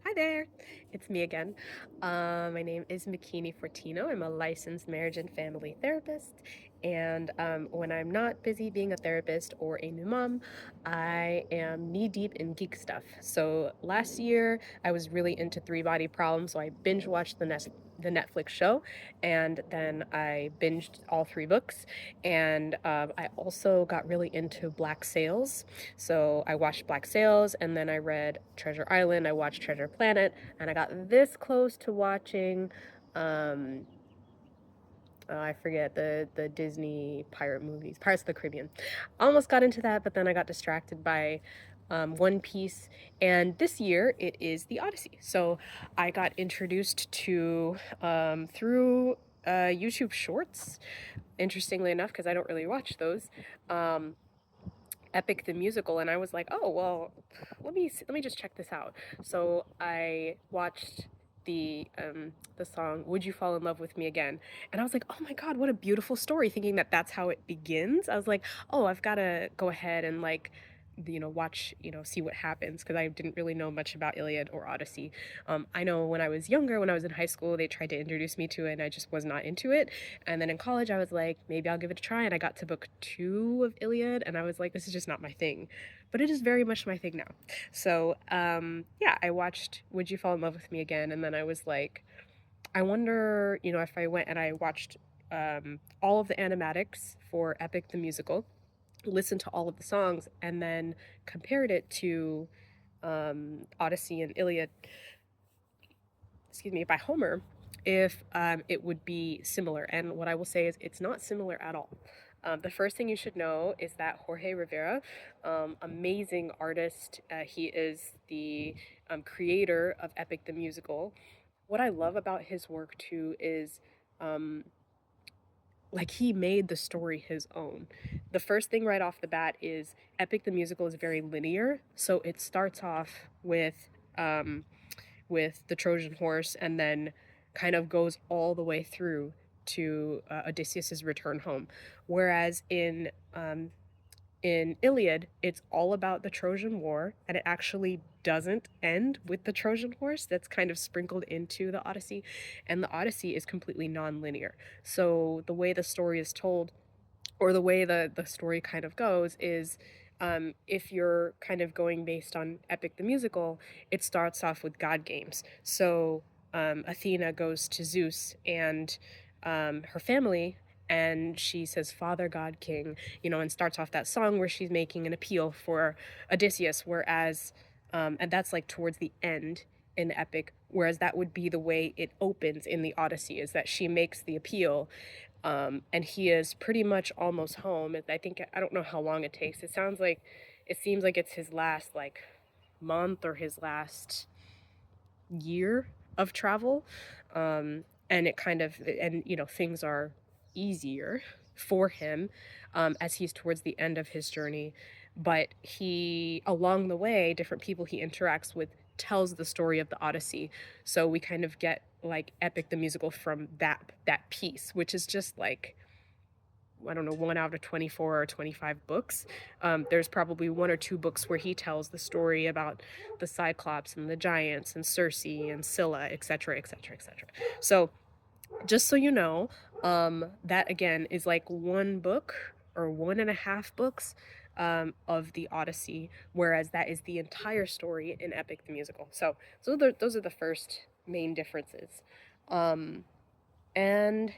Hi there, it's me again. My name is Makinie Fortino. I'm a licensed marriage and family therapist. And when I'm not busy being a therapist or a new mom, I am knee deep in geek stuff. So last year, I was really into Three Body Problems, so I binge watched the Netflix show, and then I binged all three books. And I also got really into Black Sails. So I watched Black Sails, and then I read Treasure Island. I watched Treasure Planet, and I got this close to watching, um, I forget the Disney pirate movies, Pirates of the Caribbean. Almost got into that, but then I got distracted by One Piece. And this year it is the Odyssey. So I got introduced to through YouTube Shorts. Interestingly enough, because I don't really watch those. Um, Epic the Musical, and I was like, "Oh, well, let me just check this out." So I watched the song "Would You Fall in Love with Me Again?" and I was like, "Oh my God, what a beautiful story!" Thinking that that's how it begins. I was like, "Oh, I've got to go ahead and like watch, see what happens," because I didn't really know much about Iliad or Odyssey. I know when I was younger, when I was in high school, they tried to introduce me to it, and I just was not into it. And then in college, I was like, maybe I'll give it a try. And I got to book two of Iliad, and I was like, this is just not my thing. But it is very much my thing now. So, yeah, I watched Would You Fall in Love with Me Again? And then I was like, I wonder, if I went and I watched all of the animatics for Epic the Musical, listened to all of the songs, and then compared it to Odyssey and Iliad, excuse me, by Homer, if it would be similar. And what I will say is it's not similar at all. The first thing you should know is that Jorge Rivera, amazing artist, he is the creator of Epic the Musical. What I love about his work too is um, like he made the story his own. The first thing right off the bat is Epic the Musical is very linear, so it starts off um, with the Trojan horse and then kind of goes all the way through to Odysseus's return home. Whereas in Iliad, it's all about the Trojan War, and it actually doesn't end with the Trojan horse. That's kind of sprinkled into the Odyssey, and the Odyssey is completely non-linear. So the way the story is told, or the way the story kind of goes, is if you're kind of going based on Epic the Musical, it starts off with God games. So Athena goes to Zeus and her family, and she says, Father, God, King, and starts off that song where she's making an appeal for Odysseus, whereas, and that's like towards the end in the epic, whereas that would be the way it opens in the Odyssey, is that she makes the appeal, and he is pretty much almost home. I think, I don't know how long it takes. It seems like it's his last like month or his last year of travel. And it kind of, and things are easier for him as he's towards the end of his journey. But he, along the way, different people he interacts with tells the story of the Odyssey. So we kind of get like Epic the Musical from that piece, which is just like, I don't know, one out of 24 or 25 books. There's probably one or two books where he tells the story about the Cyclops and the giants and Circe and Scylla, etc., etc., etc. So just so you know, that again is like one book or one and a half books of the Odyssey, whereas that is the entire story in Epic the Musical. So those are the first main differences. Um, and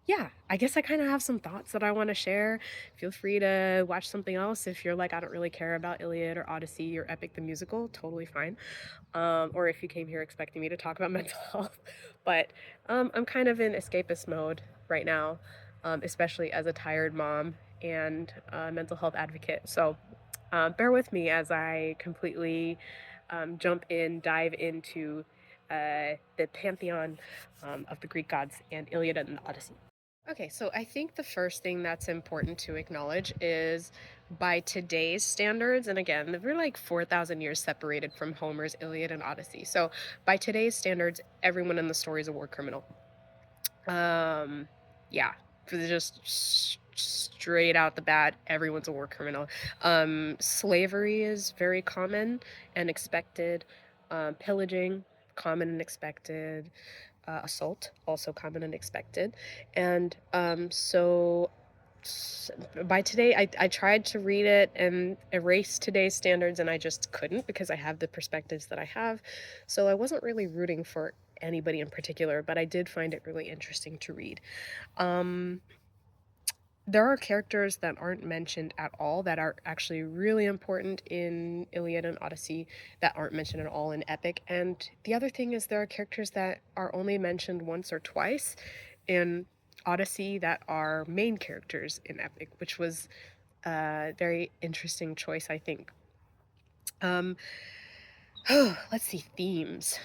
yeah, I guess I kind of have some thoughts that I want to share. Feel free to watch something else if you're like, I don't really care about Iliad or Odyssey or Epic the Musical, totally fine. Or if you came here expecting me to talk about mental health. But I'm kind of in escapist mode right now, especially as a tired mom and mental health advocate. So bear with me as I completely dive into the pantheon of the Greek gods and Iliad and the Odyssey. Okay, so I think the first thing that's important to acknowledge is by today's standards, and again, we're like 4,000 years separated from Homer's Iliad and Odyssey. So by today's standards, everyone in the story is a war criminal. Yeah, just straight out the bat, everyone's a war criminal. Slavery is very common and expected. Pillaging, common and expected. Assault, also common and expected. And so by today, I tried to read it and erase today's standards, and I just couldn't because I have the perspectives that I have. So I wasn't really rooting for anybody in particular, but I did find it really interesting to read. Um, there are characters that aren't mentioned at all that are actually really important in Iliad and Odyssey that aren't mentioned at all in Epic. And the other thing is there are characters that are only mentioned once or twice in Odyssey that are main characters in Epic, which was a very interesting choice, I think. Um, let's see, themes.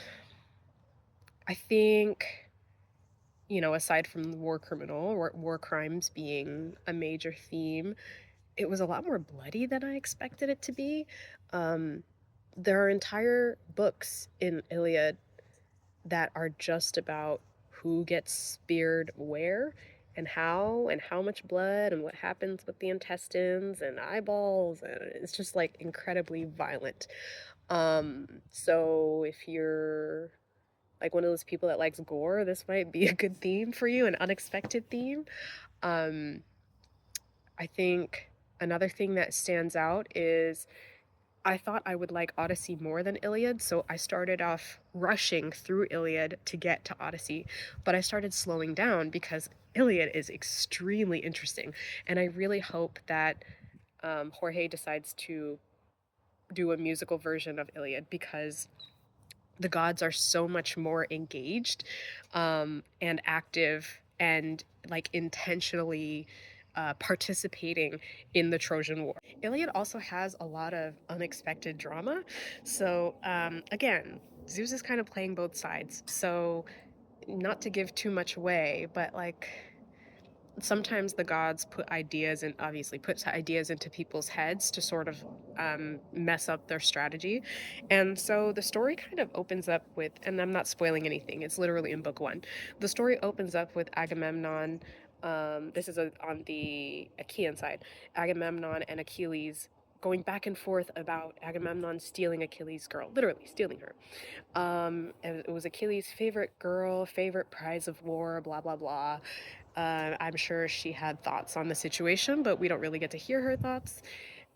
I think, aside from the war criminal or war crimes being a major theme, it was a lot more bloody than I expected it to be. Um, there are entire books in Iliad that are just about who gets speared where and how much blood and what happens with the intestines and eyeballs, and it's just like incredibly violent. So if you're like one of those people that likes gore, this might be a good theme for you, an unexpected theme. Um, I think another thing that stands out is I thought I would like Odyssey more than Iliad, so I started off rushing through Iliad to get to Odyssey, but I started slowing down because Iliad is extremely interesting, and I really hope that Jorge decides to do a musical version of Iliad because the gods are so much more engaged and active and like intentionally participating in the Trojan War. Iliad also has a lot of unexpected drama. So, again, Zeus is kind of playing both sides. So, not to give too much away, but like sometimes the gods put ideas and obviously puts ideas into people's heads to sort of mess up their strategy. And so the story kind of opens up with, and I'm not spoiling anything, it's literally in book one. The story opens up with Agamemnon. This is on the Achaean side. Agamemnon and Achilles going back and forth about Agamemnon stealing Achilles' girl, literally stealing her. It was Achilles' favorite girl, favorite prize of war, blah, blah, blah. I'm sure she had thoughts on the situation, but we don't really get to hear her thoughts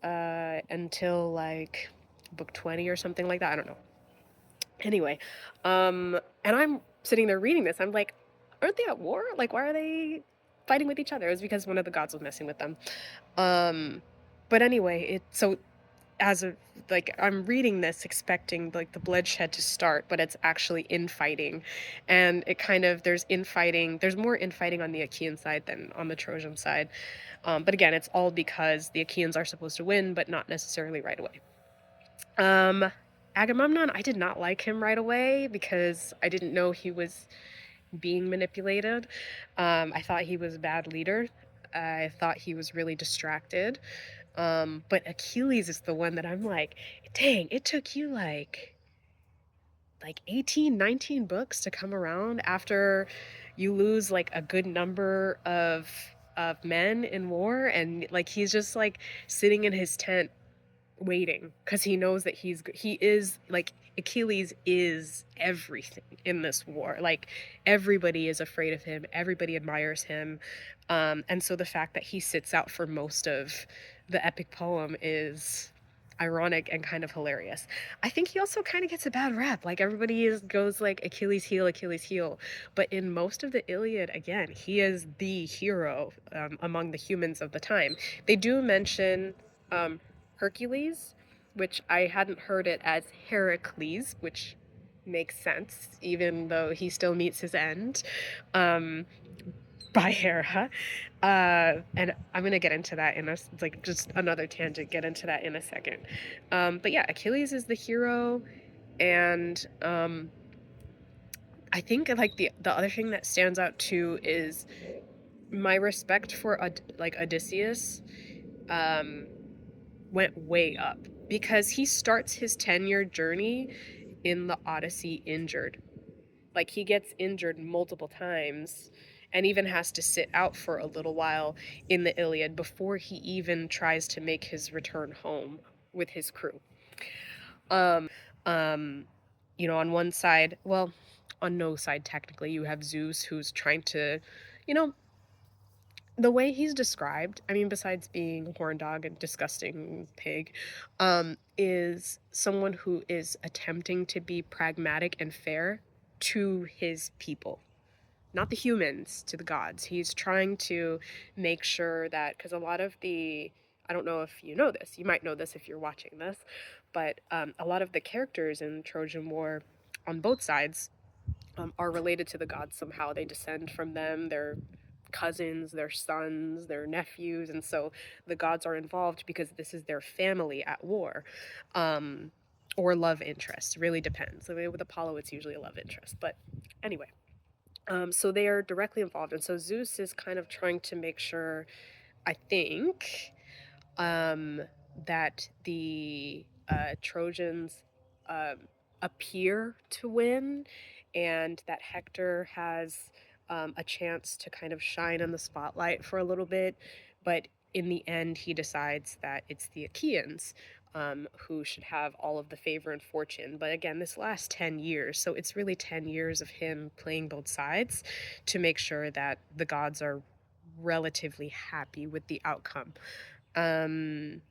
until like book 20 or something like that. I don't know. Anyway, and I'm sitting there reading this. I'm like, aren't they at war? Like, why are they fighting with each other? It was because one of the gods was messing with them. Um, but anyway, so as a like I'm reading this expecting like the bloodshed to start, but it's actually infighting, and it kind of there's infighting. There's more infighting on the Achaean side than on the Trojan side. But again, it's all because the Achaeans are supposed to win, but not necessarily right away. Um, Agamemnon, I did not like him right away because I didn't know he was being manipulated. I thought he was a bad leader. I thought he was really distracted. But Achilles is the one that I'm like, dang, it took you like 18, 19 books to come around after you lose like a good number of men in war, and like he's just like sitting in his tent waiting because he knows that he is like Achilles is everything in this war. Like everybody is afraid of him, everybody admires him. And so the fact that he sits out for most of the epic poem is ironic and kind of hilarious. I think he also kind of gets a bad rap. Like everybody goes like Achilles heel, but in most of the Iliad, again, he is the hero among the humans of the time. They do mention um, Hercules, which I hadn't heard it as Heracles, which makes sense, even though he still meets his end um, by Hera. And I'm gonna get into that in like just another tangent. Get into that in a second. But yeah, Achilles is the hero, and I think like the other thing that stands out too is my respect for like Odysseus. Um, went way up because he starts his 10-year journey in the Odyssey injured. Like he gets injured multiple times and even has to sit out for a little while in the Iliad before he even tries to make his return home with his crew. Um on one side, well, on no side technically, you have Zeus who's trying to, you know, the way he's described, I mean, besides being a horn dog and disgusting pig, is someone who is attempting to be pragmatic and fair to his people, not the humans, to the gods. He's trying to make sure that, because a lot of the, I don't know if you know this, you might know this if you're watching this, but a lot of the characters in Trojan War on both sides are related to the gods somehow. They descend from them, their cousins, their sons, their nephews, and so the gods are involved because this is their family at war. Um, or love interest, really depends. I mean, with Apollo, it's usually a love interest, but anyway. So they are directly involved, and so Zeus is kind of trying to make sure, I think, um, that the Trojans um, appear to win, and that Hector has a chance to kind of shine in the spotlight for a little bit. But in the end, he decides that it's the Achaeans who should have all of the favor and fortune. But again, this lasts 10 years, so it's really 10 years of him playing both sides to make sure that the gods are relatively happy with the outcome. Um,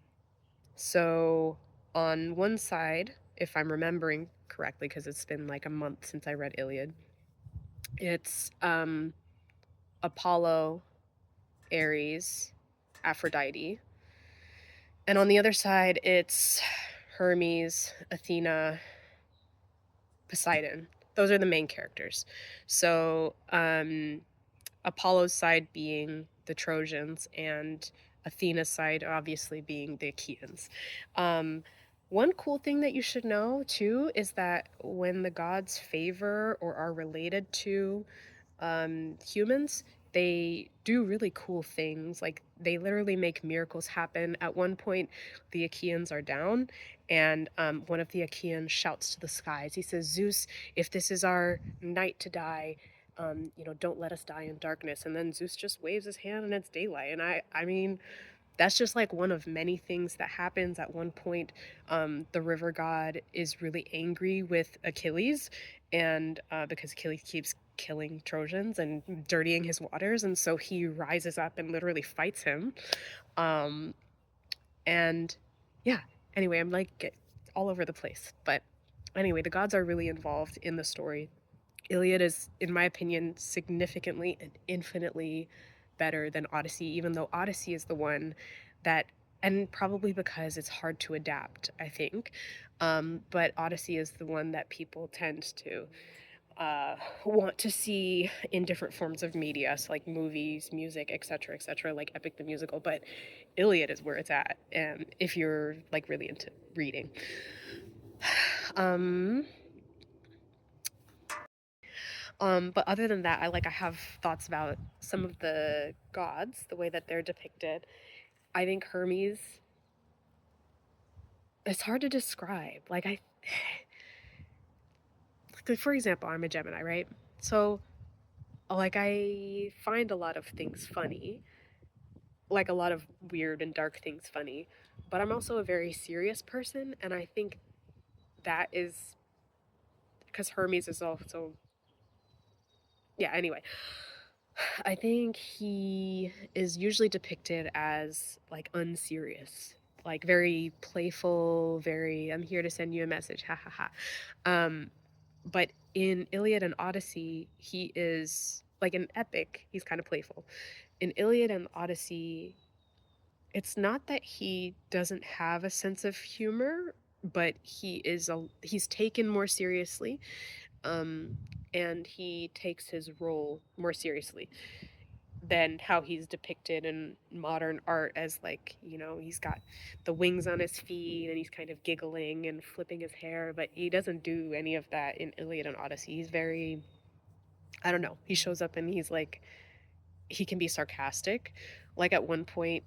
so on one side, if I'm remembering correctly, because it's been like a month since I read Iliad, it's Apollo, Ares, Aphrodite. And on the other side, it's Hermes, Athena, Poseidon. Those are the main characters. So Apollo's side being the Trojans, and Athena's side obviously being the Achaeans. Um, One cool thing that you should know too is that when the gods favor or are related to humans, they do really cool things. Like they literally make miracles happen. At one point, the Achaeans are down, and one of the Achaeans shouts to the skies. He says, "Zeus, if this is our night to die, don't let us die in darkness." And then Zeus just waves his hand, and it's daylight. And I mean, that's just like one of many things that happens. At one point, the river god is really angry with Achilles, and because Achilles keeps killing Trojans and dirtying his waters, and so he rises up and literally fights him. Um, and yeah, anyway, I'm like all over the place, but anyway, the gods are really involved in the story. Iliad is, in my opinion, significantly and infinitely better than Odyssey, even though Odyssey is the one that, and probably because it's hard to adapt, I think, but Odyssey is the one that people tend to want to see in different forms of media, so like movies, music, etc., like Epic the Musical. But Iliad is where it's at, and if you're like really into reading. Um, but other than that, I have thoughts about some of the gods, the way that they're depicted. I think Hermes, it's hard to describe. Like for example, I'm a Gemini, right? So like I find a lot of things funny, like a lot of weird and dark things funny, but I'm also a very serious person, and I think that is because Hermes is also, yeah, anyway. I think he is usually depicted as like unserious, like very playful, very I'm here to send you a message, ha ha ha. Um, but in Iliad and Odyssey, he is like an epic, he's kind of playful. In Iliad and Odyssey, it's not that he doesn't have a sense of humor, but he's taken more seriously, um, and he takes his role more seriously than how he's depicted in modern art as like, he's got the wings on his feet and he's kind of giggling and flipping his hair, but he doesn't do any of that in Iliad and Odyssey. He's very, I don't know, he shows up and he's like, he can be sarcastic. Like at one point,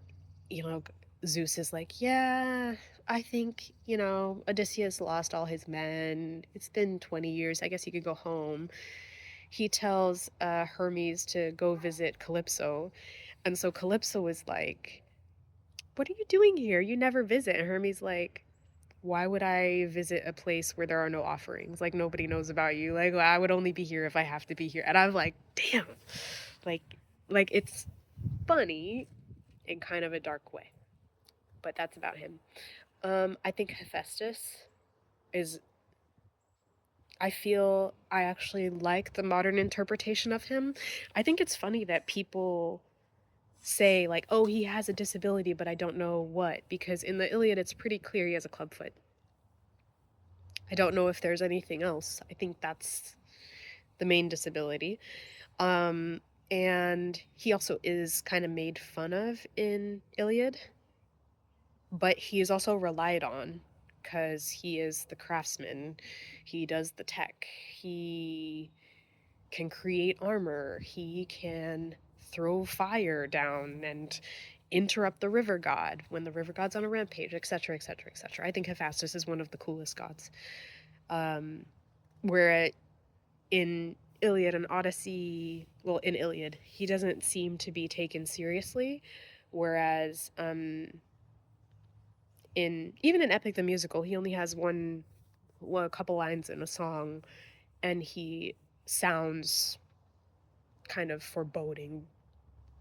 you know, Zeus is like, "Yeah, I think, Odysseus lost all his men. It's been 20 years. I guess he could go home." He tells Hermes to go visit Calypso. And so Calypso is like, "What are you doing here? You never visit." And Hermes like, why would I visit a place where there are no offerings? Like, nobody knows about you. Like, I would only be here if I have to be here. And I'm like, damn. Like, it's funny in kind of a dark way. But that's about him. I think Hephaestus is, I feel I actually like the modern interpretation of him. I think it's funny that people say, like, oh, he has a disability, but I don't know what, because in the Iliad it's pretty clear he has a clubfoot. I don't know if there's anything else. I think that's the main disability. Um, and he also is kind of made fun of in Iliad, but he is also relied on because he is the craftsman. He does the tech. He can create armor. He can throw fire down and interrupt the river god when the river god's on a rampage, etc., etc., etc. I think Hephaestus is one of the coolest gods. Where in Iliad and Odyssey, well, in Iliad, he doesn't seem to be taken seriously, whereas in even in Epic the Musical, he only has a couple lines in a song, and he sounds kind of foreboding,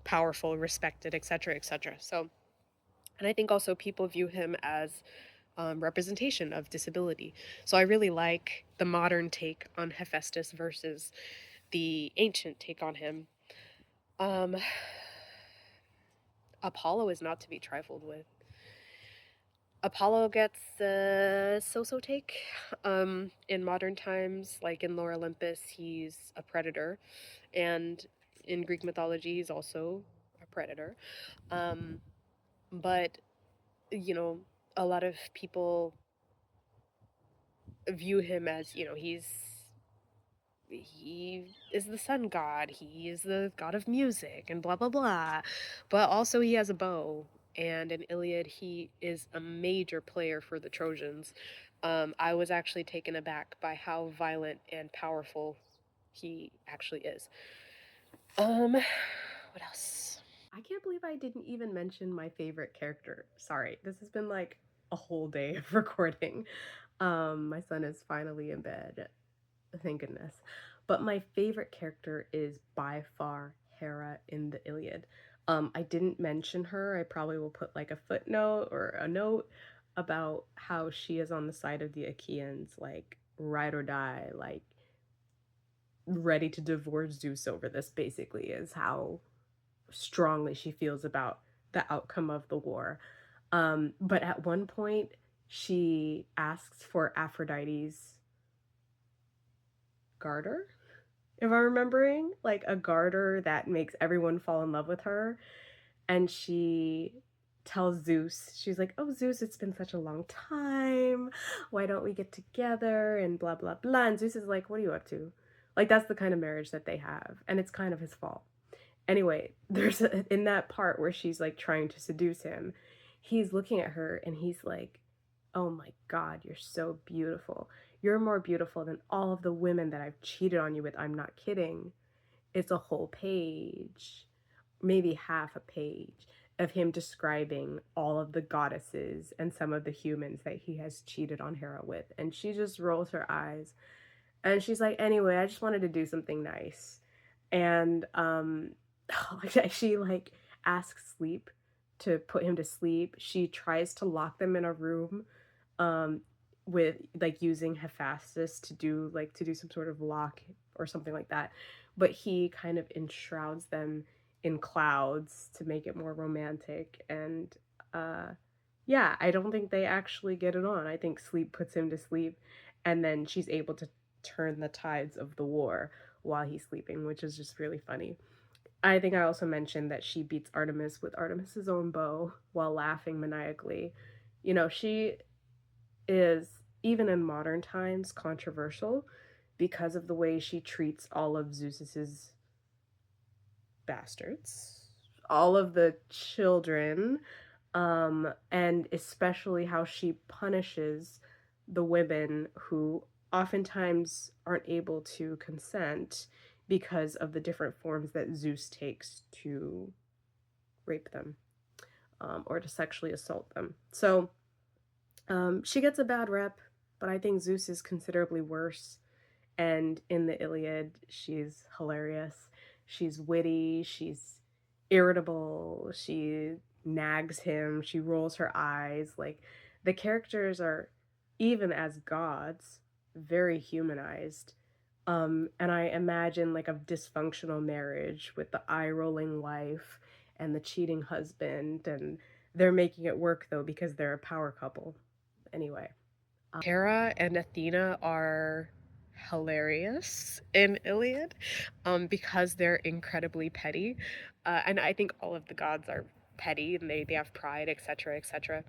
powerful, respected, etc., etc. So, and I think also people view him as representation of disability. So I really like the modern take on Hephaestus versus the ancient take on him. Um, Apollo is not to be trifled with. Apollo gets a so-so take. In modern times, like in Lore Olympus, he's a predator, and in Greek mythology, he's also a predator. Um, but you know, a lot of people view him as, he is the sun god, he is the god of music, and blah blah blah. But also he has a bow, and in Iliad he is a major player for the Trojans. I was actually taken aback by how violent and powerful he actually is. What else? I can't believe I didn't even mention my favorite character. Sorry, this has been like a whole day of recording. My son is finally in bed. Thank goodness. But my favorite character is by far Hera in the Iliad. I didn't mention her. I probably will put like a footnote or a note about how she is on the side of the Achaeans, like ride or die, like ready to divorce Zeus over this, basically, is how strongly she feels about the outcome of the war. But at one point, she asks for Aphrodite's garter, if I'm remembering, like a garter that makes everyone fall in love with her. And she tells Zeus, she's like, oh, Zeus, it's been such a long time. Why don't we get together? And blah, blah, blah. And Zeus is like, what are you up to? Like, that's the kind of marriage that they have. And it's kind of his fault. Anyway, in that part where she's like trying to seduce him, he's looking at her and he's like, oh my God, you're so beautiful. You're more beautiful than all of the women that I've cheated on you with. I'm not kidding. It's a whole page, maybe half a page, of him describing all of the goddesses and some of the humans that he has cheated on Hera with. And she just rolls her eyes. And she's like, anyway, I just wanted to do something nice. And she like asks Sleep to put him to sleep. She tries to lock them in a room with like using Hephaestus to do some sort of lock or something like that. But he kind of enshrouds them in clouds to make it more romantic. And yeah, I don't think they actually get it on. I think Sleep puts him to sleep, and then she's able to turn the tides of the war while he's sleeping, which is just really funny. I think I also mentioned that she beats Artemis with Artemis's own bow while laughing maniacally. She is, even in modern times, controversial because of the way she treats all of Zeus's bastards, all of the children, and especially how she punishes the women who oftentimes aren't able to consent because of the different forms that Zeus takes to rape them, or to sexually assault them. So She gets a bad rep, but I think Zeus is considerably worse. And in the Iliad, she's hilarious. She's witty, she's irritable, she nags him, she rolls her eyes. Like, the characters are, even as gods, very humanized. And I imagine like a dysfunctional marriage with the eye rolling wife and the cheating husband, and they're making it work though because they're a power couple. Anyway, Hera and Athena are hilarious in Iliad, because they're incredibly petty. And I think all of the gods are petty and they have pride, etc., etc.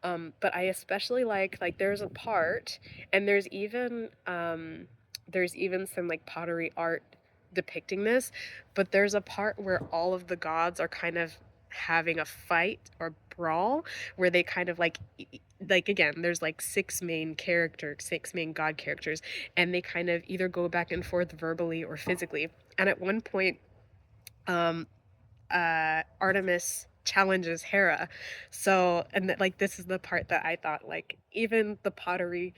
But I especially like there's a part, and there's even some like pottery art depicting this, but there's a part where all of the gods are kind of having a fight or brawl, where they kind of like again, there's like six main god characters, and they kind of either go back and forth verbally or physically. And at one point, um Artemis challenges Hera. So, and like this is the part that I thought, like, even the pottery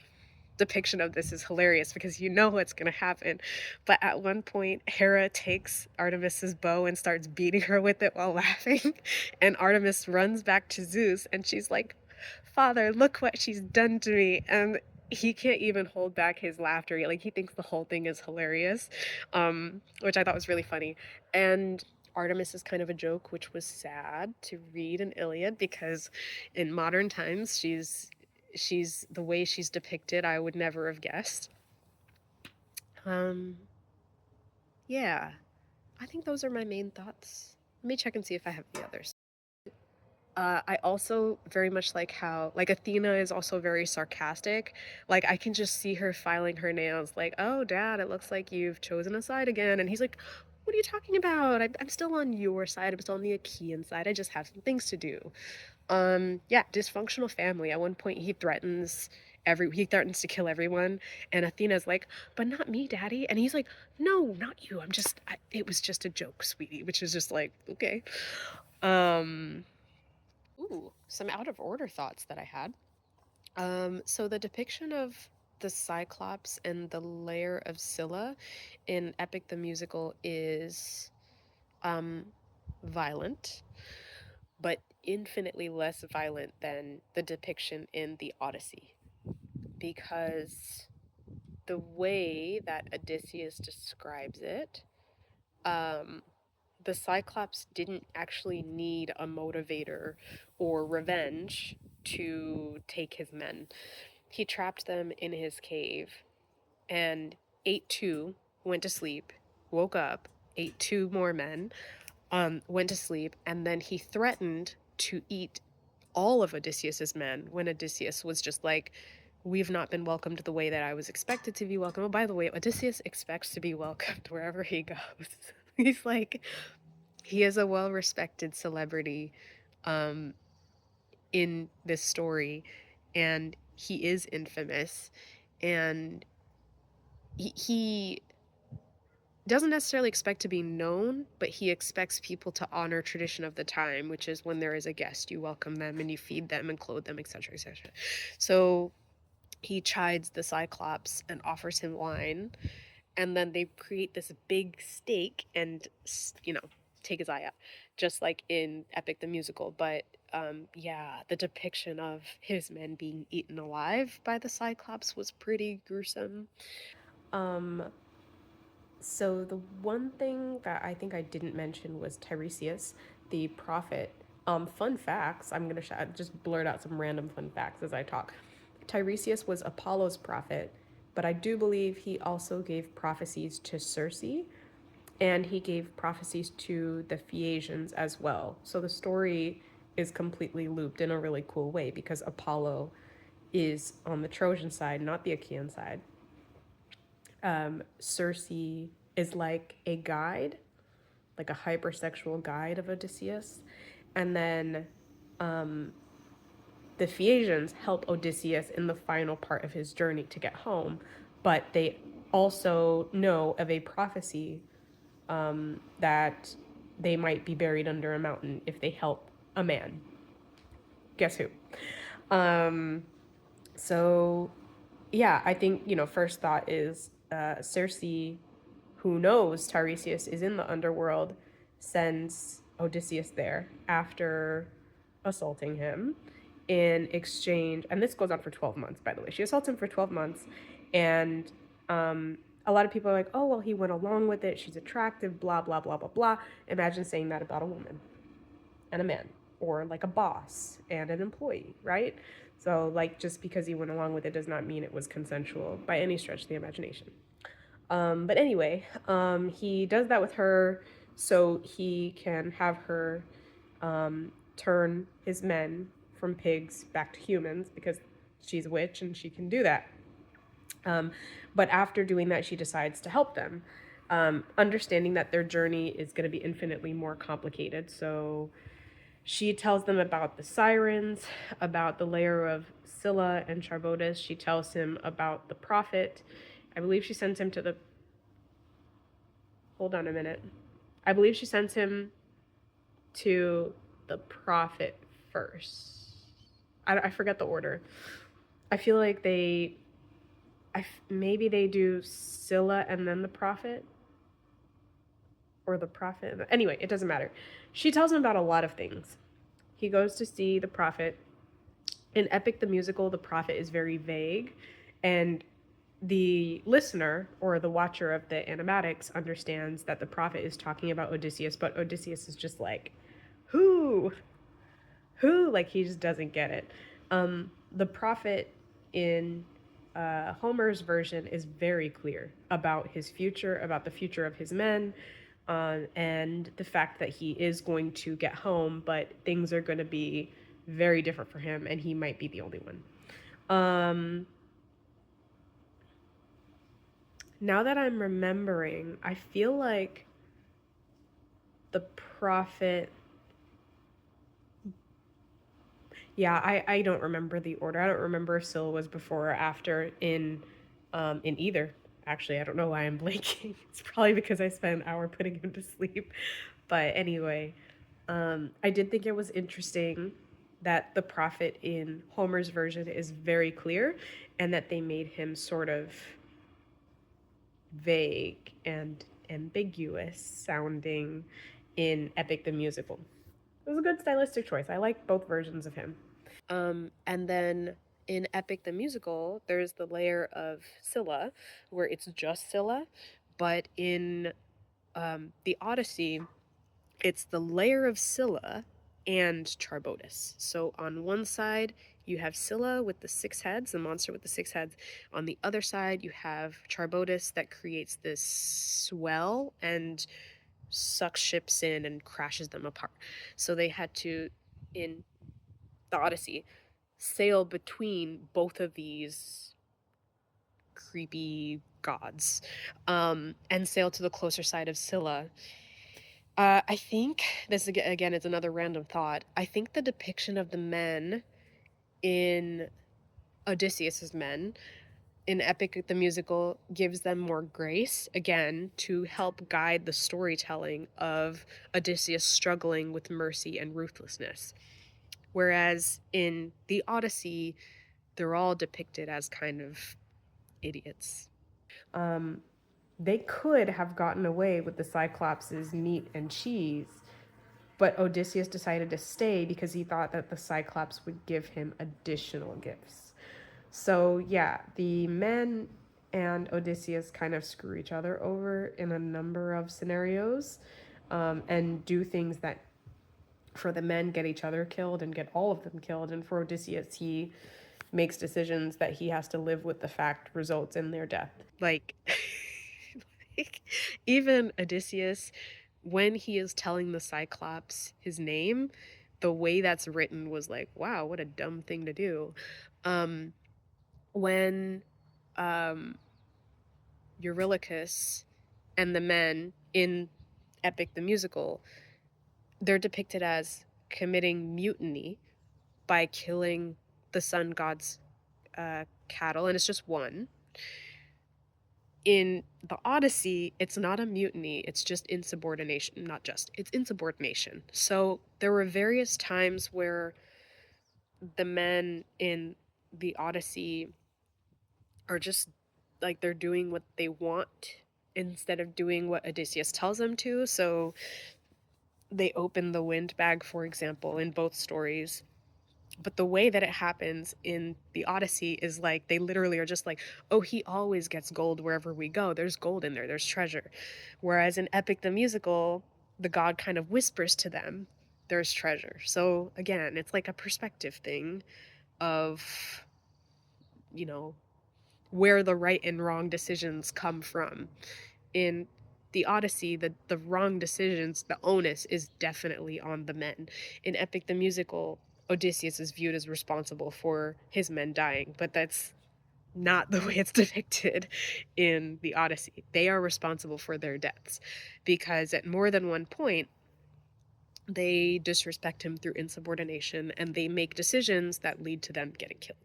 depiction of this is hilarious because you know what's going to happen. But at one point, Hera takes Artemis's bow and starts beating her with it while laughing. And Artemis runs back to Zeus and she's like, "Father, look what she's done to me." And he can't even hold back his laughter. Like, he thinks the whole thing is hilarious, which I thought was really funny. And Artemis is kind of a joke, which was sad to read in Iliad because in modern times she's the way she's depicted, I would never have guessed. Um, yeah, I think those are my main thoughts. Let me check and see if I have the others. I also very much like how, like, Athena is also very sarcastic. Like, I can just see her filing her nails, like, "Oh, Dad, it looks like you've chosen a side again." And he's like, "What are you talking about? I'm still on your side. I'm still on the Achaean side. I just have some things to do." Yeah, dysfunctional family. At one point, he threatens to kill everyone, and Athena's like, "But not me, Daddy." And he's like, "No, not you. It was just a joke, sweetie," which is just like, okay. Um, Ooh, some out of order thoughts that I had. So the depiction of the Cyclops and the lair of Scylla in Epic the Musical is um violent, but infinitely less violent than the depiction in the Odyssey, because the way that Odysseus describes it, um, the Cyclops didn't actually need a motivator or revenge to take his men. He trapped them in his cave and ate two, went to sleep, woke up, ate two more men, went to sleep, and then he threatened to eat all of Odysseus's men when Odysseus was just like, "We've not been welcomed the way that I was expected to be welcomed." Oh, by the way, Odysseus expects to be welcomed wherever he goes. He's like, he is a well respected celebrity um, in this story, and he is infamous, and he doesn't necessarily expect to be known, but he expects people to honor tradition of the time, which is when there is a guest, you welcome them and you feed them and clothe them, etc., etc. So he chides the Cyclops and offers him wine, and then they create this big stake and, you know, take his eye out, just like in Epic the Musical. But yeah, the depiction of his men being eaten alive by the Cyclops was pretty gruesome. Um, So the one thing that I think I didn't mention was Tiresias, the prophet. Fun facts. I'm gonna just blurt out some random fun facts as I talk. Tiresias was Apollo's prophet, but I do believe he also gave prophecies to Circe, and he gave prophecies to the Phaeacians as well. So the story is completely looped in a really cool way because Apollo is on the Trojan side, not the Achaean side. Circe is like a guide, like a hypersexual guide of Odysseus. And then the Phaeacians help Odysseus in the final part of his journey to get home, but they also know of a prophecy that they might be buried under a mountain if they help a man. Guess who? Um, So, yeah, I think, first thought is Circe, who knows Tiresias is in the underworld, sends Odysseus there after assaulting him in exchange. And this goes on for 12 months, by the way. She assaults him for 12 months. And a lot of people are like, oh, well, he went along with it. She's attractive, blah, blah, blah, blah, blah. Imagine saying that about a woman and a man, or like a boss and an employee, right? So, like, just because he went along with it does not mean it was consensual by any stretch of the imagination. But anyway, he does that with her so he can have her turn his men from pigs back to humans because she's a witch and she can do that. But after doing that, she decides to help them, understanding that their journey is going to be infinitely more complicated. So she tells them about the sirens, about the layer of Scylla and Charybdis. She tells him about the prophet. I believe she sends him to the. Hold on a minute. I believe she sends him to the prophet first. I forget the order. I feel like maybe they do Scylla and then the prophet, or the prophet. Anyway, it doesn't matter. She tells him about a lot of things. He goes to see the prophet. In Epic the Musical, the prophet is very vague, and the listener or the watcher of the animatics understands that the prophet is talking about Odysseus, but Odysseus is just like, who? Like, he just doesn't get it. The prophet in Homer's version is very clear about his future, about the future of his men, and the fact that he is going to get home, but things are going to be very different for him, and he might be the only one. Now that I'm remembering, I feel like the prophet. Yeah, I don't remember the order. I don't remember if Syl was before or after in either. Actually, I don't know why I'm blanking. It's probably because I spent an hour putting him to sleep. But anyway, I did think it was interesting that the prophet in Homer's version is very clear, and that they made him sort of vague and ambiguous sounding in Epic the Musical. It was a good stylistic choice. I like both versions of him. And then in Epic the Musical, there's the layer of Scylla, where it's just Scylla, but in the Odyssey, it's the layer of Scylla and Charybdis. So on one side, you have Scylla with the 6 heads, the monster with the 6 heads. On the other side, you have Charybdis that creates this swell and sucks ships in and crashes them apart. So they had to, in the Odyssey, sail between both of these creepy gods, and sail to the closer side of Scylla. I think this again is another random thought. I think the depiction of the men in Odysseus's men in Epic the Musical gives them more grace, again, to help guide the storytelling of Odysseus struggling with mercy and ruthlessness. Whereas in the Odyssey, they're all depicted as kind of idiots. They could have gotten away with the Cyclops' meat and cheese, but Odysseus decided to stay because he thought that the Cyclops would give him additional gifts. So, yeah, the men and Odysseus kind of screw each other over in a number of scenarios, and do things that, for the men, get each other killed and get all of them killed. And for Odysseus, he makes decisions that he has to live with the fact results in their death. Like, even Odysseus, when he is telling the Cyclops his name, the way that's written was like, wow, what a dumb thing to do. When Eurylochus and the men in Epic the Musical, they're depicted as committing mutiny by killing the sun god's cattle, and it's just one. In the Odyssey, it's not a mutiny, it's just insubordination. Not just, it's insubordination. So there were various times where the men in the Odyssey are just like they're doing what they want instead of doing what Odysseus tells them to. So they open the wind bag, for example, in both stories. But the way that it happens in the Odyssey is like they literally are just like, oh, he always gets gold wherever we go. There's gold in there, there's treasure. Whereas in Epic the Musical, the god kind of whispers to them, there's treasure. So again, it's like a perspective thing of, you know, where the right and wrong decisions come from. In the Odyssey, the wrong decisions, the onus is definitely on the men. In Epic the Musical, Odysseus is viewed as responsible for his men dying, but that's not the way it's depicted in the Odyssey. They are responsible for their deaths because at more than one point, they disrespect him through insubordination and they make decisions that lead to them getting killed.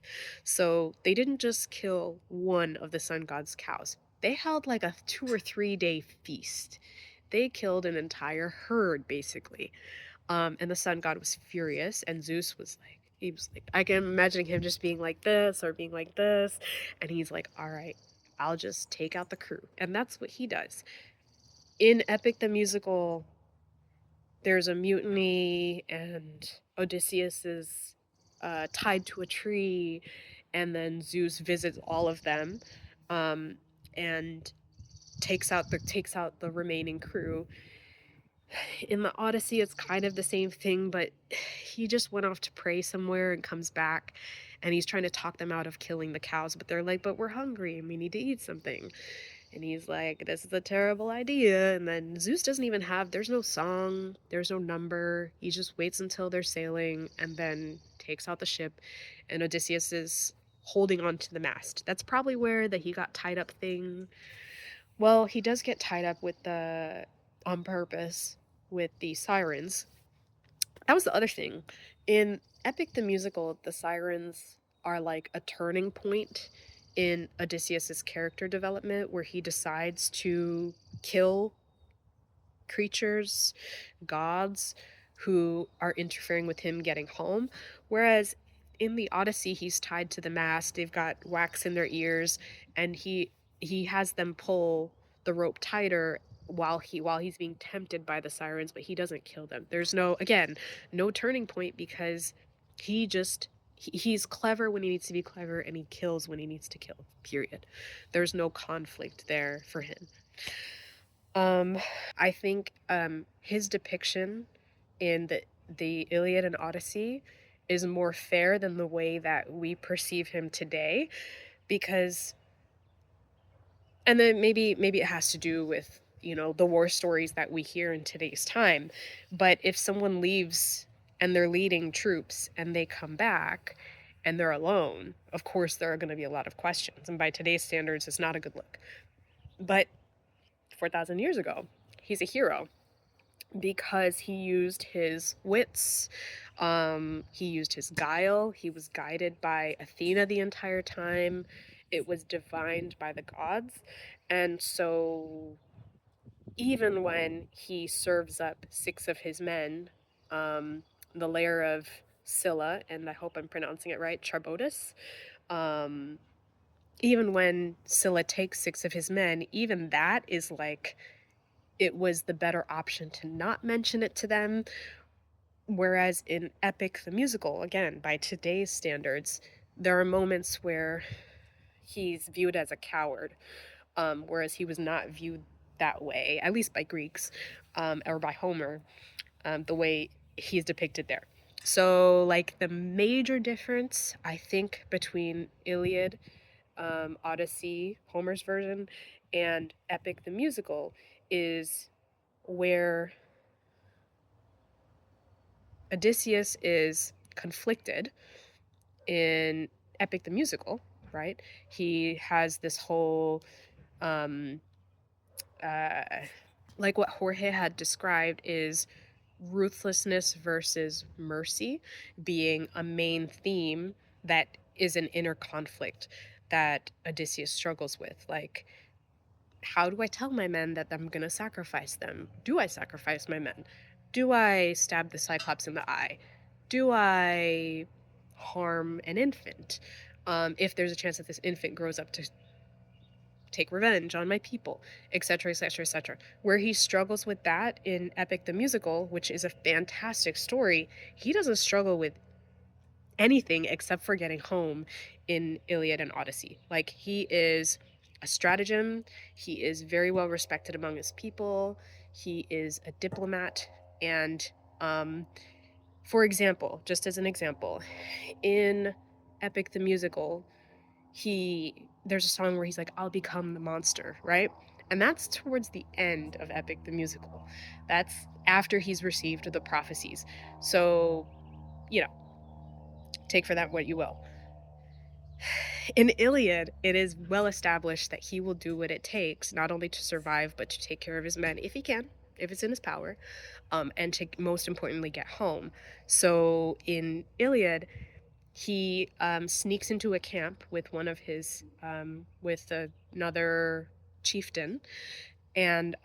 So they didn't just kill one of the sun god's cows, they held like a 2 or 3 day feast. They killed an entire herd, basically. And the sun god was furious, and Zeus was like, he was like, I can imagine him just being like this or being like this. And he's like, all right, I'll just take out the crew. And that's what he does. In Epic the Musical, there's a mutiny and Odysseus is tied to a tree, and then Zeus visits all of them, um, and takes out the remaining crew. In the Odyssey, it's kind of the same thing, but he just went off to pray somewhere and comes back, and he's trying to talk them out of killing the cows, but they're like, "But we're hungry and we need to eat something." And he's like, this is a terrible idea. And then Zeus doesn't even have, there's no song, there's no number. He just waits until they're sailing and then takes out the ship. And Odysseus is holding on to the mast. That's probably where the he got tied up thing. Well, he does get tied up with the, on purpose, with the sirens. That was the other thing. In Epic the Musical, the sirens are like a turning point in Odysseus's character development where he decides to kill creatures, gods who are interfering with him getting home. Whereas in the Odyssey, he's tied to the mast, they've got wax in their ears, and he has them pull the rope tighter while he's being tempted by the sirens, but he doesn't kill them. There's no, again, no turning point because he just he's clever when he needs to be clever and he kills when he needs to kill. Period. There's no conflict there for him. Um, I think his depiction in the Iliad and Odyssey is more fair than the way that we perceive him today, because, and then maybe it has to do with, you know, the war stories that we hear in today's time. But if someone leaves and they're leading troops and they come back and they're alone, of course there are going to be a lot of questions, and by today's standards it's not a good look. But 4,000 years ago, he's a hero because he used his wits, he used his guile, he was guided by Athena the entire time, it was divined by the gods. And so even when he serves up 6 of his men, the lair of Scylla, and I hope I'm pronouncing it right, Charbotus, even when Scylla takes 6 of his men, even that is like, it was the better option to not mention it to them. Whereas in Epic the Musical, again, by today's standards, there are moments where he's viewed as a coward, whereas he was not viewed that way, at least by Greeks, or by Homer, the way he's depicted there. So, like, the major difference, I think, between Iliad, Odyssey, Homer's version, and Epic the Musical is where Odysseus is conflicted in Epic the Musical, right? He has this whole, um, uh, like what Jorge had described is ruthlessness versus mercy being a main theme that is an inner conflict that Odysseus struggles with. Like, how do I tell my men that I'm going to sacrifice them? Do I sacrifice my men? Do I stab the Cyclops in the eye? Do I harm an infant? if there's a chance that this infant grows up to take revenge on my people, etc., etc., etc. Where he struggles with that in Epic the Musical, which is a fantastic story, he doesn't struggle with anything except for getting home in Iliad and Odyssey. Like, he is a stratagem, he is very well respected among his people, he is a diplomat, and for example, just as an example, in Epic the Musical, there's a song where he's like, I'll become the monster, right? And that's towards the end of Epic the Musical. That's after he's received the prophecies. So, you know, take for that what you will. In Iliad, it is well established that he will do what it takes, not only to survive, but to take care of his men if he can, if it's in his power, and to most importantly get home. So in Iliad, he sneaks into a camp with one of his with another chieftain, and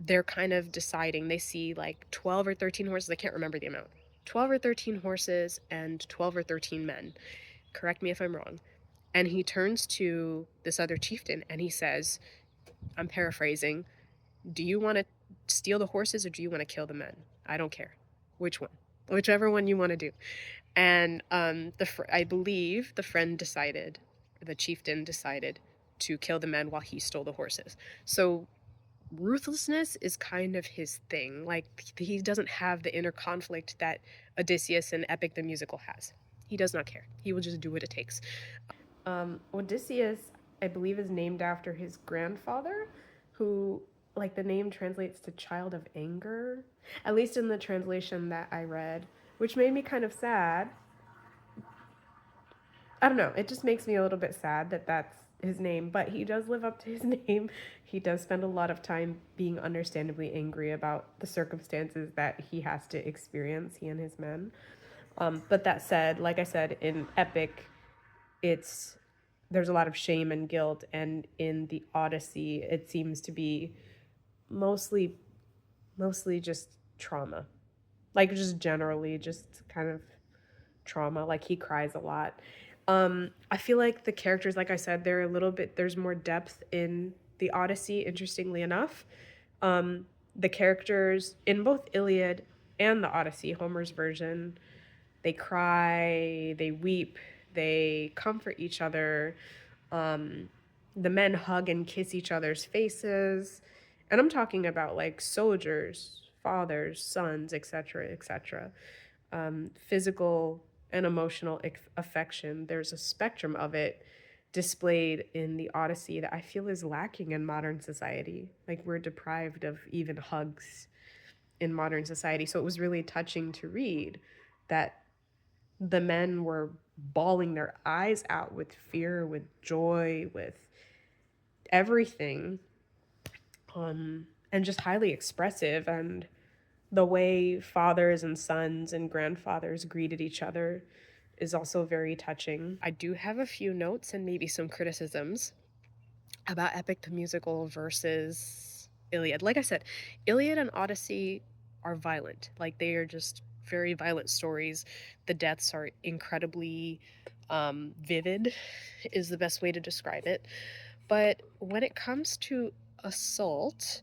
they're kind of deciding. They see like 12 or 13 horses. I can't remember the amount. 12 or 13 horses and 12 or 13 men. Correct me if I'm wrong. And he turns to this other chieftain and he says, I'm paraphrasing, do you want to steal the horses or do you want to kill the men? I don't care. Which one? Whichever one you want to do. And I believe the chieftain decided to kill the men while he stole the horses. So ruthlessness is kind of his thing. Like, he doesn't have the inner conflict that Odysseus in Epic the Musical has. He does not care. He will just do what it takes. Odysseus, I believe, is named after his grandfather, who, like, the name translates to child of anger, at least in the translation that I read, which made me kind of sad. I don't know, it just makes me a little bit sad that that's his name, but he does live up to his name. He does spend a lot of time being understandably angry about the circumstances that he has to experience, he and his men. But that said, like I said, in Epic, there's a lot of shame and guilt, and in the Odyssey, it seems to be mostly just trauma, like just generally just kind of trauma. Like, he cries a lot. I feel like the characters, like I said, there's more depth in the Odyssey, interestingly enough. The characters in both Iliad and the Odyssey, Homer's version, they cry, they weep, they comfort each other. The men hug and kiss each other's faces. And I'm talking about like soldiers, fathers, sons, etc., etc. Physical and emotional affection. There's a spectrum of it displayed in the Odyssey that I feel is lacking in modern society. Like, we're deprived of even hugs in modern society. So it was really touching to read that the men were bawling their eyes out with fear, with joy, with everything, and just highly expressive. And the way fathers and sons and grandfathers greeted each other is also very touching. I do have a few notes and maybe some criticisms about Epic the Musical versus Iliad. Like I said, Iliad and Odyssey are violent. Like, they are just very violent stories. The deaths are incredibly vivid, is the best way to describe it. But when it comes to assault,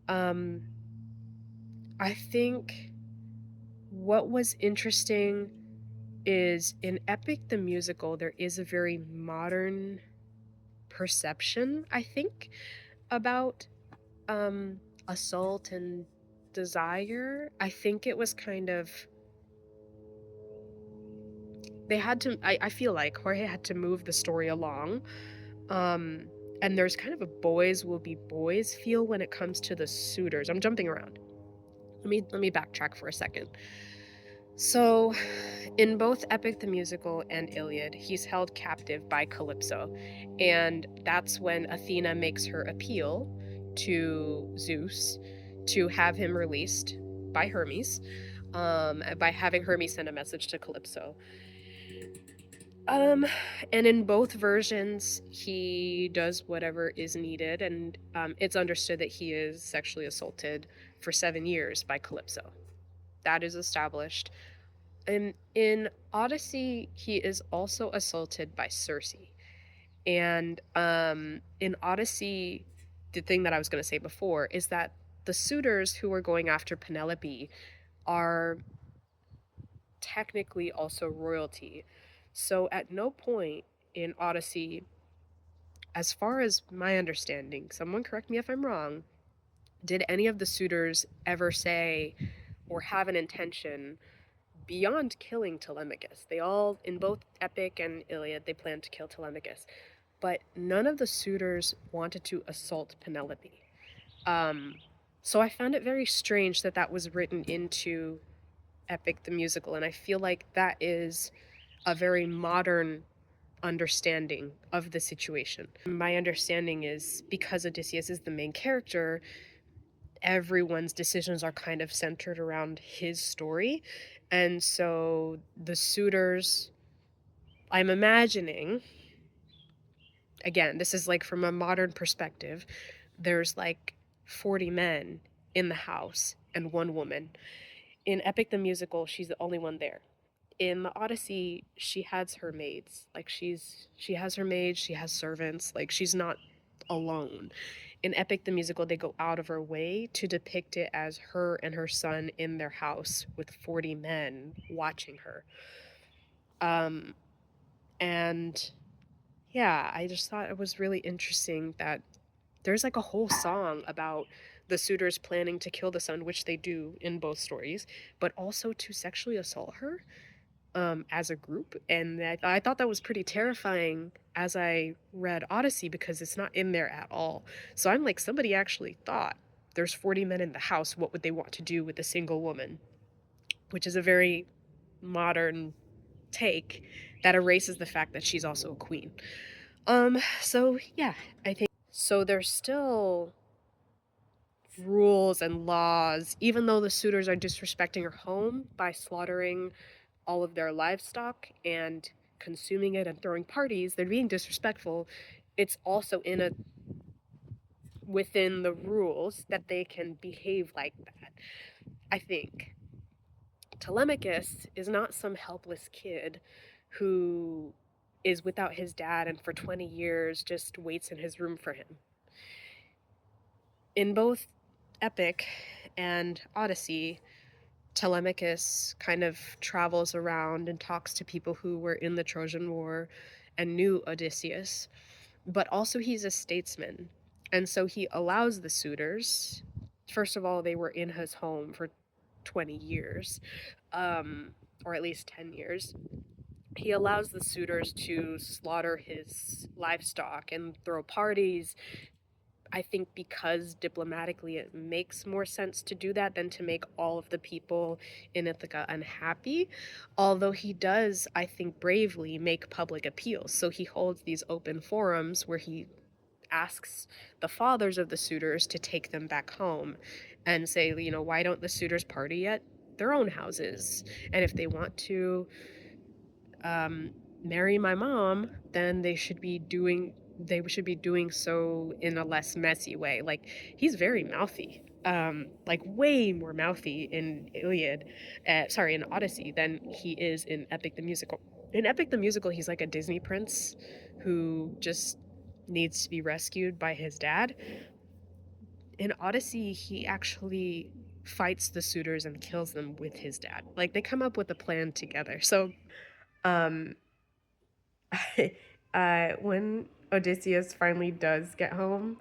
I think what was interesting is in Epic the Musical, there is a very modern perception, I think, about assault and desire. I think it was kind of, I feel like Jorge had to move the story along. And there's kind of a boys will be boys feel when it comes to the suitors. I'm jumping around. Let me backtrack for a second. So, in both Epic the Musical and Iliad, he's held captive by Calypso, and that's when Athena makes her appeal to Zeus to have him released by Hermes, by having Hermes send a message to Calypso. And in both versions, he does whatever is needed, and it's understood that he is sexually assaulted for 7 years by Calypso. That is established. In Odyssey, he is also assaulted by Circe. And in Odyssey, the thing that I was going to say before is that the suitors who are going after Penelope are technically also royalty. So at no point in Odyssey, as far as my understanding, someone correct me if I'm wrong, did any of the suitors ever say or have an intention beyond killing Telemachus? They all, in both Epic and Iliad, they planned to kill Telemachus, but none of the suitors wanted to assault Penelope. Um, so I found it very strange that that was written into Epic the musical, and I feel like that is a very modern understanding of the situation. My understanding is because Odysseus is the main character, everyone's decisions are kind of centered around his story. And so the suitors, I'm imagining, again, this is like from a modern perspective, there's like 40 men in the house and one woman. In Epic the musical, she's the only one there. In the Odyssey, she has her maids. Like she has her maids, she has servants. Like she's not alone. In Epic the musical, they go out of her way to depict it as her and her son in their house with 40 men watching her. Um and yeah, I just thought it was really interesting that there's like a whole song about the suitors planning to kill the son, which they do in both stories, but also to sexually assault her as a group. And I thought that was pretty terrifying as I read Odyssey because it's not in there at all. So I'm like, somebody actually thought there's 40 men in the house. What would they want to do with a single woman? Which is a very modern take that erases the fact that she's also a queen. So yeah, I think so. There's still rules and laws, even though the suitors are disrespecting her home by slaughtering all of their livestock and consuming it and throwing parties, they're being disrespectful. It's also in a within the rules that they can behave like that. I think Telemachus is not some helpless kid who is without his dad and for 20 years just waits in his room for him. In both Epic and Odyssey, Telemachus kind of travels around and talks to people who were in the Trojan War and knew Odysseus, but also he's a statesman. And so he allows the suitors, first of all, they were in his home for 20 years, or at least 10 years. He allows the suitors to slaughter his livestock and throw parties. I think because diplomatically it makes more sense to do that than to make all of the people in Ithaca unhappy. Although he does, I think, bravely make public appeals. So he holds these open forums where he asks the fathers of the suitors to take them back home and say, you know, why don't the suitors party at their own houses? And if they want to marry my mom, then they should be doing so in a less messy way. Like he's very mouthy, like way more mouthy in in Odyssey than he is in Epic the musical. In Epic the musical, he's like a Disney prince who just needs to be rescued by his dad. In Odyssey, he actually fights the suitors and kills them with his dad. Like they come up with a plan together. So um when Odysseus finally does get home,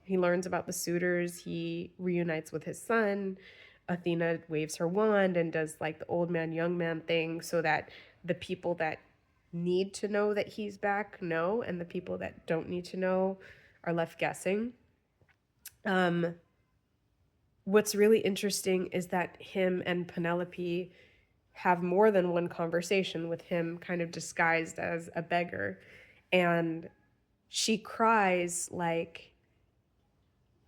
he learns about the suitors. He reunites with his son. Athena waves her wand and does like the old man, young man thing so that the people that need to know that he's back know, and the people that don't need to know are left guessing. Um, what's really interesting is that him and Penelope have more than one conversation with him kind of disguised as a beggar. And she cries like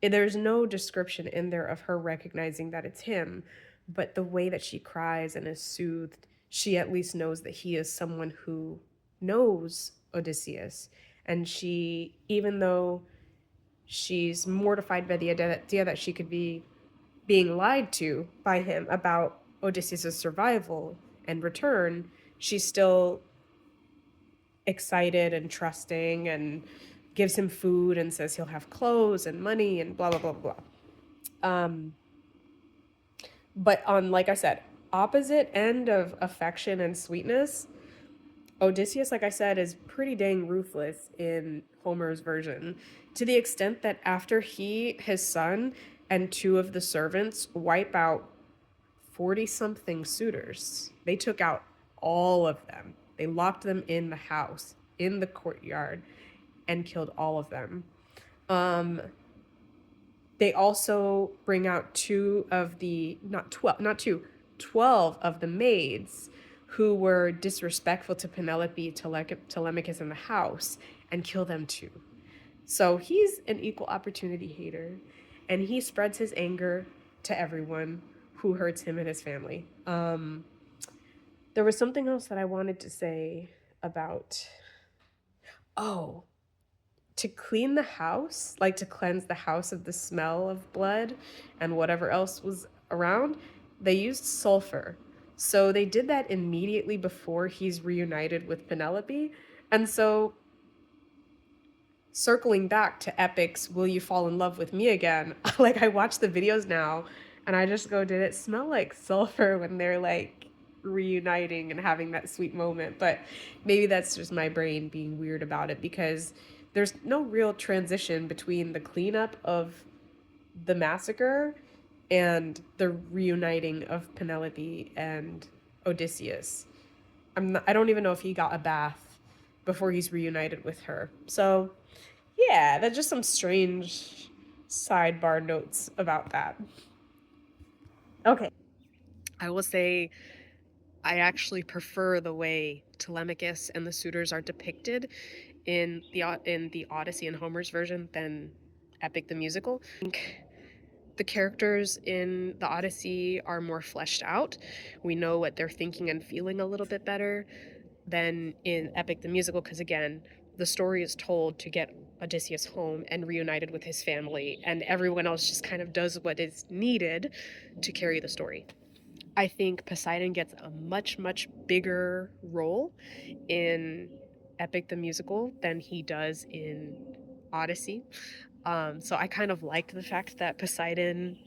there's no description in there of her recognizing that it's him, but the way that she cries and is soothed, she at least knows that he is someone who knows Odysseus. And she, even though she's mortified by the idea that she could be being lied to by him about Odysseus' survival and return, she's still excited and trusting and gives him food and says he'll have clothes and money and blah, blah, blah, blah. But on, like I said, opposite end of affection and sweetness, Odysseus, like I said, is pretty dang ruthless in Homer's version, to the extent that after he, his son, and two of the servants wipe out 40 something suitors, they took out all of them. They locked them in the house, in the courtyard, and killed all of them. They also bring out two of the, not 12, not two, 12 of the maids who were disrespectful to Penelope, Telemachus in the house, and kill them too. So he's an equal opportunity hater, and he spreads his anger to everyone who hurts him and his family. There was something else that I wanted to say about, oh, to clean the house, like to cleanse the house of the smell of blood and whatever else was around, they used sulfur. So they did that immediately before he's reunited with Penelope. And so, circling back to Epic's Will You Fall in Love with Me Again, like I watch the videos now and I just go, did it smell like sulfur when they're like reuniting and having that sweet moment? But maybe that's just my brain being weird about it, because there's no real transition between the cleanup of the massacre and the reuniting of Penelope and Odysseus. I don't even know if he got a bath before he's reunited with her. So, yeah, that's just some strange sidebar notes about that. Okay. I will say I actually prefer the way Telemachus and the suitors are depicted in the Odyssey and Homer's version than Epic the Musical. I think the characters in the Odyssey are more fleshed out. We know what they're thinking and feeling a little bit better than in Epic the Musical, because again, the story is told to get Odysseus home and reunited with his family, and everyone else just kind of does what is needed to carry the story. I think Poseidon gets a much, much bigger role in Epic the Musical than he does in Odyssey. So I kind of like the fact that Poseidon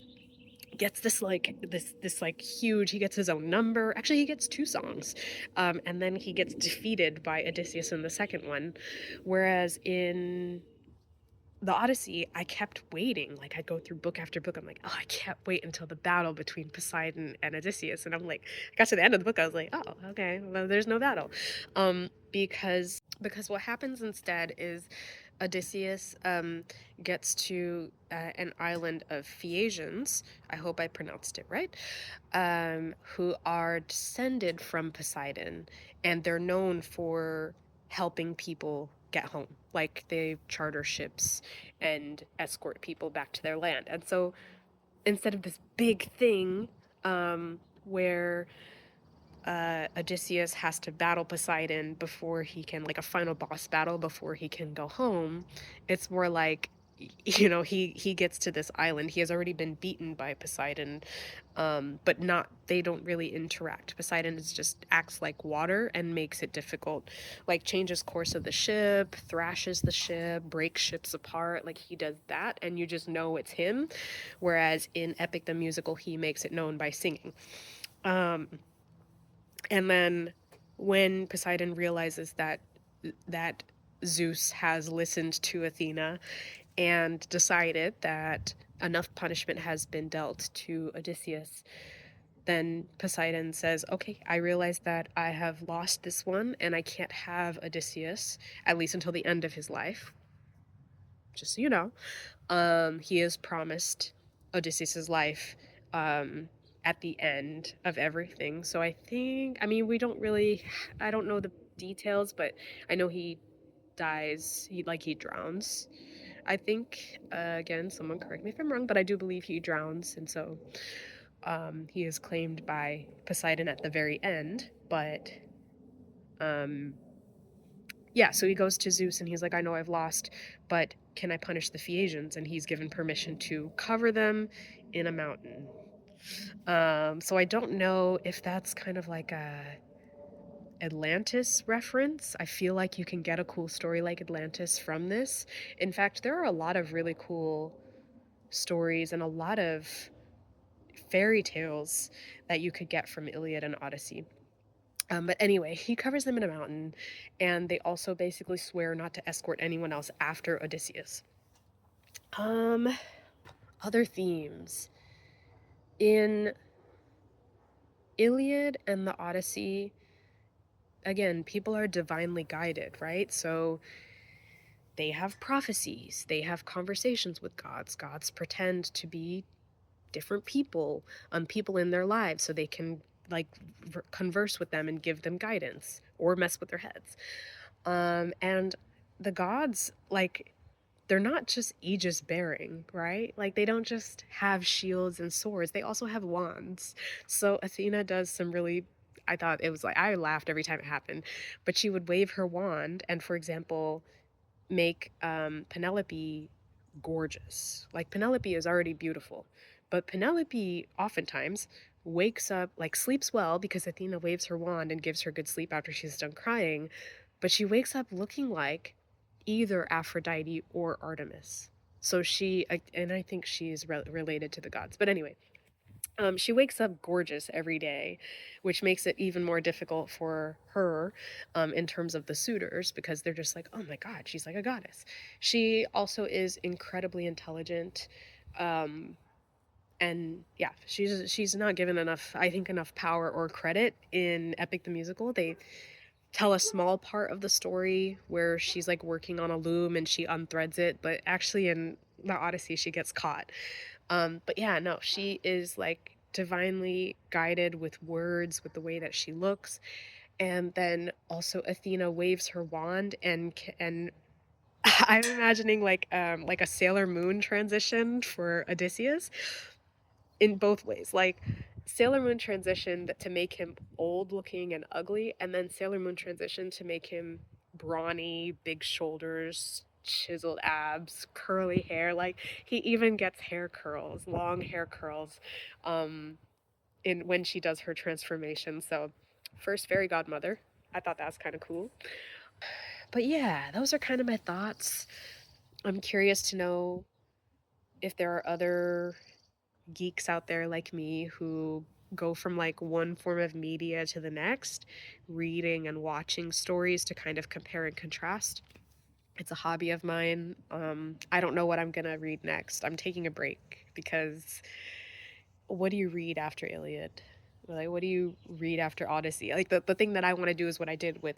gets this like huge, he gets his own number. Actually, he gets two songs, and then he gets defeated by Odysseus in the second one. Whereas in the Odyssey, I kept waiting. Like, I'd go through book after book. I'm like, oh, I can't wait until the battle between Poseidon and Odysseus. And I'm like, I got to the end of the book, I was like, oh, okay, well, there's no battle. Because what happens instead is Odysseus gets to an island of Phaeacians. I hope I pronounced it right. Who are descended from Poseidon, and they're known for helping people get home. Like, they charter ships and escort people back to their land. And so instead of this big thing where Odysseus has to battle Poseidon before he can, like a final boss battle before he can go home, it's more like, you know, he gets to this island. He has already been beaten by Poseidon, but they don't really interact. Poseidon just acts like water and makes it difficult, like changes course of the ship, thrashes the ship, breaks ships apart. Like, he does that and you just know it's him. Whereas in Epic the Musical, he makes it known by singing. And then when Poseidon realizes that Zeus has listened to Athena and decided that enough punishment has been dealt to Odysseus, then Poseidon says, okay, I realize that I have lost this one and I can't have Odysseus, at least until the end of his life. Just so you know, he is promised Odysseus's life at the end of everything. So I think, I mean, I don't know the details, but I know he dies, he drowns. I think, again, someone correct me if I'm wrong, but I do believe he drowns, and so he is claimed by Poseidon at the very end. But yeah, so he goes to Zeus and he's like, I know I've lost, but can I punish the Phaeacians? And he's given permission to cover them in a mountain. So I don't know if that's kind of like a Atlantis reference. I feel like you can get a cool story like Atlantis from this. In fact, there are a lot of really cool stories and a lot of fairy tales that you could get from Iliad and Odyssey. But anyway, he covers them in a mountain, and they also basically swear not to escort anyone else after Odysseus. Um, Other themes. In Iliad and the Odyssey, again, people are divinely guided, right? So they have prophecies, they have conversations with gods. Gods pretend to be different people in their lives so they can like converse with them and give them guidance or mess with their heads. And the gods, like, they're not just aegis bearing, right? Like, they don't just have shields and swords, they also have wands. So Athena does some really, I thought it was like, I laughed every time it happened, but she would wave her wand and, for example, make Penelope gorgeous. Like, Penelope is already beautiful, but Penelope oftentimes wakes up, like, sleeps well because Athena waves her wand and gives her good sleep after she's done crying, but she wakes up looking like either Aphrodite or Artemis. So and I think she's related to the gods. But anyway, she wakes up gorgeous every day, which makes it even more difficult for her in terms of the suitors because they're just like, oh my God, she's like a goddess. She also is incredibly intelligent. Um, and yeah, she's not given enough, I think, enough power or credit in Epic the Musical. They tell a small part of the story where she's like working on a loom and she unthreads it, but actually in the Odyssey she gets caught. But yeah, no, she is like divinely guided with words, with the way that she looks. And then also Athena waves her wand and I'm imagining like a Sailor Moon transition for Odysseus in both ways. Like Sailor Moon transitioned to make him old looking and ugly, and then Sailor Moon transitioned to make him brawny, big shoulders, chiseled abs, curly hair. Like he even gets hair curls, long hair curls, um, in when she does her transformation. So, first fairy godmother. I thought that was kind of cool. But yeah, those are kind of my thoughts. I'm curious to know if there are other geeks out there like me who go from like one form of media to the next, reading and watching stories to kind of compare and contrast. It's a hobby of mine. I don't know what I'm gonna read next. I'm taking a break because what do you read after Iliad? Like, what do you read after Odyssey? Like, the thing that I want to do is what I did with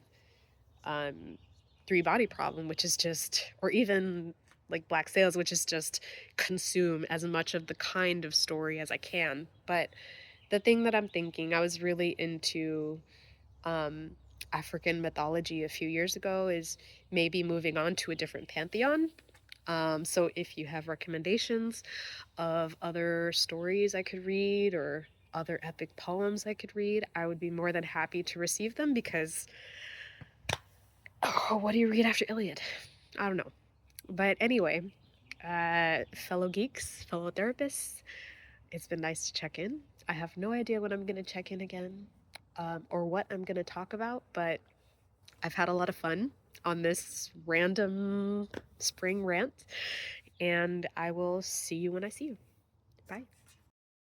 um, Three Body Problem, which is just, or even like Black Sails, which is just consume as much of the kind of story as I can. But the thing that I'm thinking, I was really into um, African mythology a few years ago, is maybe moving on to a different pantheon. So if you have recommendations of other stories I could read or other epic poems I could read, I would be more than happy to receive them because, oh, what do you read after Iliad? I don't know. But anyway, fellow geeks, fellow therapists, it's been nice to check in. I have no idea when I'm going to check in again or what I'm going to talk about, but I've had a lot of fun on this random spring rant, and I will see you when I see you. Bye.